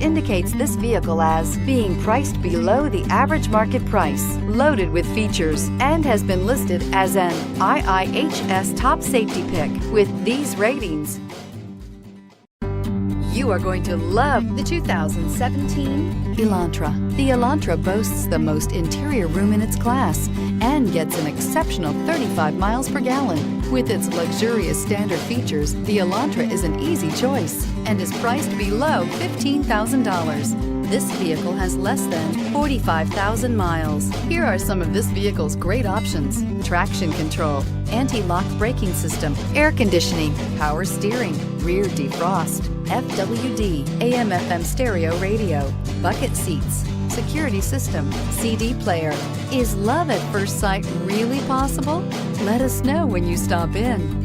indicates this vehicle as being priced below the average market price, loaded with features, and has been listed as an IIHS top safety pick with these ratings. You are going to love the 2017 Elantra. The Elantra boasts the most interior room in its class and gets an exceptional 35 miles per gallon. With its luxurious standard features, the Elantra is an easy choice and is priced below $15,000. This vehicle has less than 45,000 miles. Here are some of this vehicle's great options: traction control, anti-lock braking system, air conditioning, power steering, rear defrost, FWD, AM/FM stereo radio, bucket seats, security system, CD player. Is love at first sight really possible? Let us know when you stop in.